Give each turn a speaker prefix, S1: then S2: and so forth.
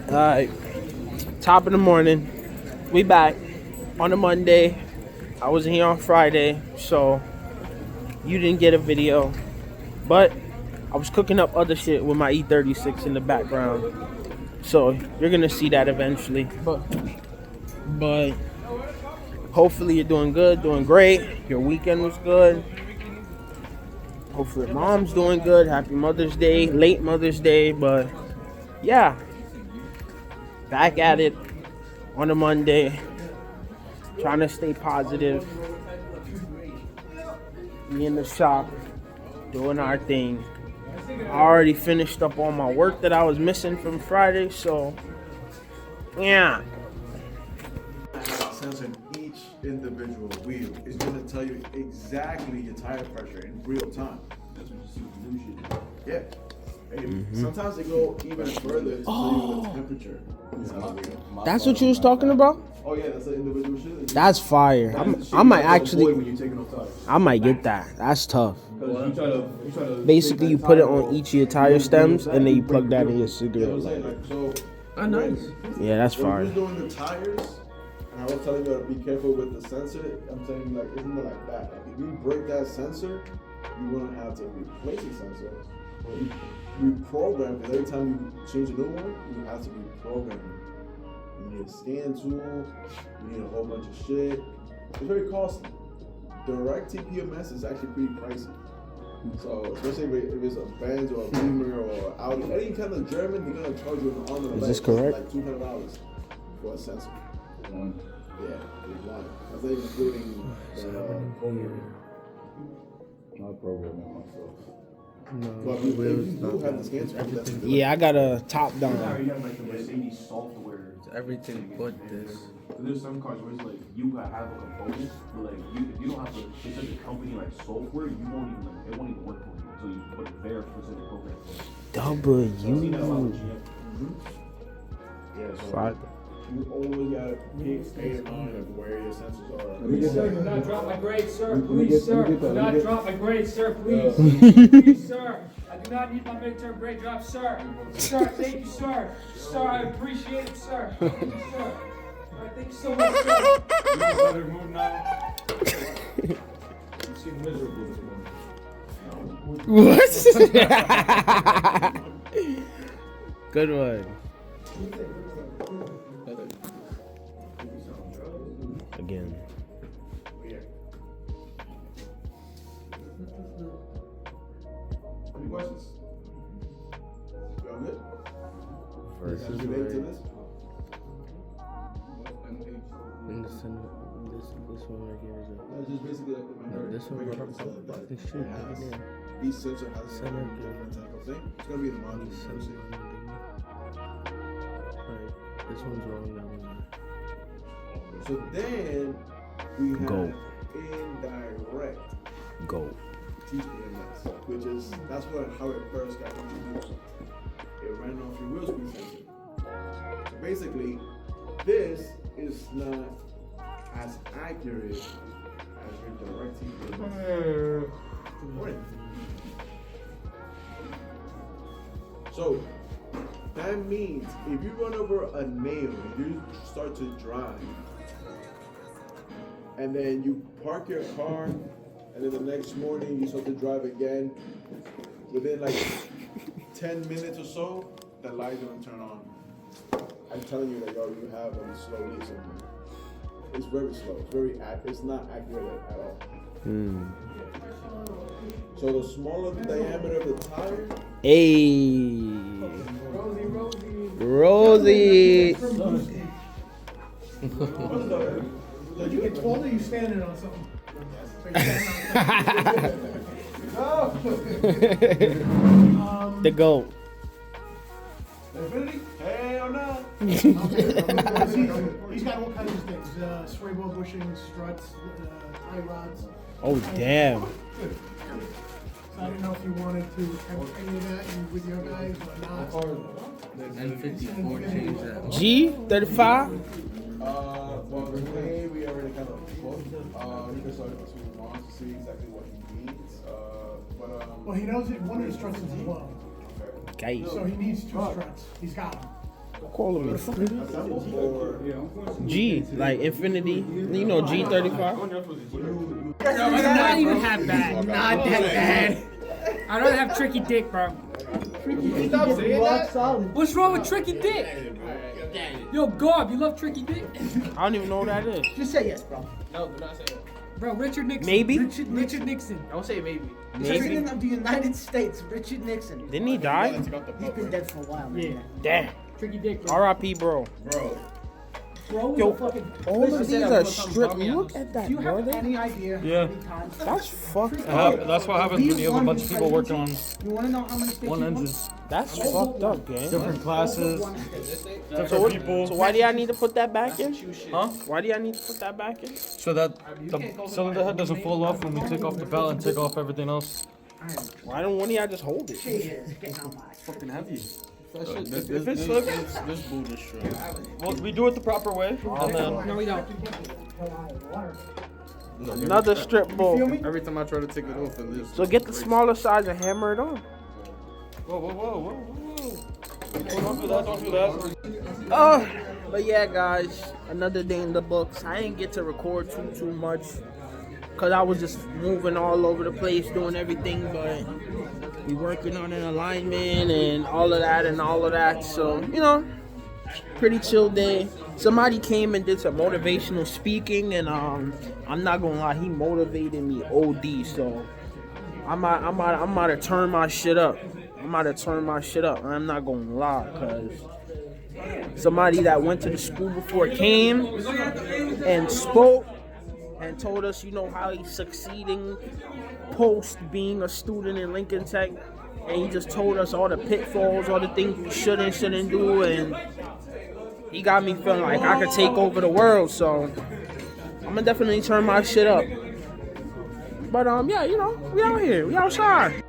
S1: Alright, top of the morning. We back on a Monday. I wasn't here on Friday, so you didn't get a video. But I was cooking up other shit with my E36 in the background. So you're gonna see that eventually. But hopefully you're doing good, doing great. Your weekend was good. Hopefully mom's doing good. Happy Mother's Day, late Mother's Day, but yeah. Back at it on a Monday. Trying to stay positive. Me in the shop, doing our thing. I already finished up all my work that I was missing from Friday, so yeah.
S2: Sensor in each individual wheel is going to tell you exactly your tire pressure in real time. That's what you see with new shit. Yeah. Sometimes they go even further to tell you the temperature.
S1: That's what you was talking about?
S2: Oh yeah, that's the individual shit.
S1: That's fire. I might actually, I might get that. That's tough. Basically, you put it on each of your tire stems, and then you plug that in your cigarette lighter.
S2: Nice.
S1: Yeah, that's fire.
S2: When you're doing the tires, and I was telling you to be careful with the sensor, I'm telling you, like, isn't it like that? Like, if you break that sensor, you won't have to replace the sensor. You reprogram, because every time you change a new one, you have to reprogram it. You need a scan tool, you need a whole bunch of shit. It's very costly. Direct TPMS is actually pretty pricey. So, especially if it's a Benz or a Beamer or Audi, any kind of German, they're gonna charge you an arm and a leg.
S1: Is this correct?
S2: Like $200 for a sensor. Yeah, one. That's not including the not programming myself.
S1: No,
S2: but if you do have the scan tool, that's good.
S1: Yeah, I got a top down.
S3: You have like the Mercedes software.
S4: It's everything but this.
S3: There's some cars where it's like you gotta have a component, but like if you don't have it's like a company like software, you won't even like it won't even work for you until you put their specific program.
S2: Yeah, so
S1: Five.
S2: you always gotta stay in mind of where your sensors are.
S5: Sir, do not drop my grade, sir. Please, sir. Do not drop my grade, sir. Please. Please, sir. I do not need my midterm grade drop, sir. Sir, thank you, sir. Sir, I appreciate it, sir. Thank you, sir. All right, thank you so much, sir. You in a better mood now? You seem miserable this morning.
S1: What? Good one. Again.
S2: Any questions? You all good?
S4: Versus
S2: Relate to this?
S4: in the center, this one right here is
S2: That's just basically like the memory.
S4: this one right up
S2: that
S4: the shit.
S2: each sensor has a
S4: Center.
S2: different type of thing. It's gonna be in the module.
S4: Right, this one's wrong, that one's right.
S2: So then we have
S1: Go.
S2: indirect
S1: Go.
S2: TPMS, which is how it first got introduced. It ran off your wheel speed sensor. So basically, this is not as accurate as your direct TPMS. Right. So that means if you run over a nail, if you start to drive, and then you park your car, and then the next morning you start to drive again, within like 10 minutes or so, the light's gonna turn on. I'm telling you that you have a slow leak somewhere. It's very slow. It's not accurate at all. So the smaller the diameter of the tire.
S1: Hey. Rosie.
S5: Did you get told or you standing on something?
S1: The goat.
S2: Infinity? Hell no.
S5: He's got all kinds of things. Sway bar bushings, struts, tie rods.
S1: Oh damn.
S5: So I didn't know if you wanted to have any of that with your guys or not.
S4: N54 changed that.
S1: G35.
S2: Well, Renee, we already kind of booked. You can start to want to see exactly what he needs.
S5: Well, he knows it. One of the struts is low,
S1: Okay.
S5: so he needs two struts. He's got them.
S1: Calling me
S2: Or
S1: G, like infinity. You know G35.
S5: Not even that bad. Not that bad. I'd rather have tricky dick, bro. What's wrong with tricky dick? Yo, Garb, you love tricky dick?
S1: I don't even know what that is.
S6: Just say yes, bro.
S7: No, do not say it.
S5: Bro, Richard Nixon.
S1: Maybe.
S5: Richard Nixon.
S7: Don't say maybe.
S6: President of the United States, Richard Nixon.
S1: Didn't he die?
S6: He's been dead for a while, man.
S5: Yeah.
S1: Damn.
S5: Tricky dick, bro.
S1: R.I.P. bro.
S6: Bro,
S1: Yo,
S6: the fucking.
S1: All of these are stripped. Look at that,
S6: Do you have
S1: brother.
S6: any idea
S8: Yeah.
S6: how many times?
S1: That's fucked
S8: That
S1: up.
S8: that's what happens when you have a bunch of people working on
S6: You want to know how many states
S8: one
S6: he won?
S8: engine.
S1: That's fucked up, gang.
S8: Different classes,
S6: One state.
S8: different people.
S1: So why do I need to put that back in?
S8: Huh?
S1: Why do I need to put that back in?
S8: So that the cylinder head doesn't fall off when we take off the belt and take off everything else.
S1: Why don't one of y'all just hold it?
S6: Jesus, get out my.
S8: Fucking heavy.
S4: If it's slipping, this boot is strong.
S8: Well, we do it the proper way, and then
S5: No, we don't.
S1: Another strip bull.
S4: Every time I try to take it off, it lives.
S1: So get the smaller size and hammer it on.
S8: whoa, whoa, whoa, whoa, whoa. Don't do that. Don't do that.
S1: But yeah, guys, another day in the books. I didn't get to record too much because I was just moving all over the place, doing everything, but we working on an alignment and all of that. So, you know, pretty chill day. Somebody came and did some motivational speaking, and I'm not gonna lie, he motivated me OD. So I'm about to turn my shit up. I'm not gonna lie, cause somebody that went to the school before came and spoke and told us, you know, how he's succeeding post being a student in Lincoln Tech, and he just told us all the pitfalls, all the things we shouldn't do, and he got me feeling like I could take over the world. So I'm gonna definitely turn my shit up. But yeah, you know, we out here, we outside.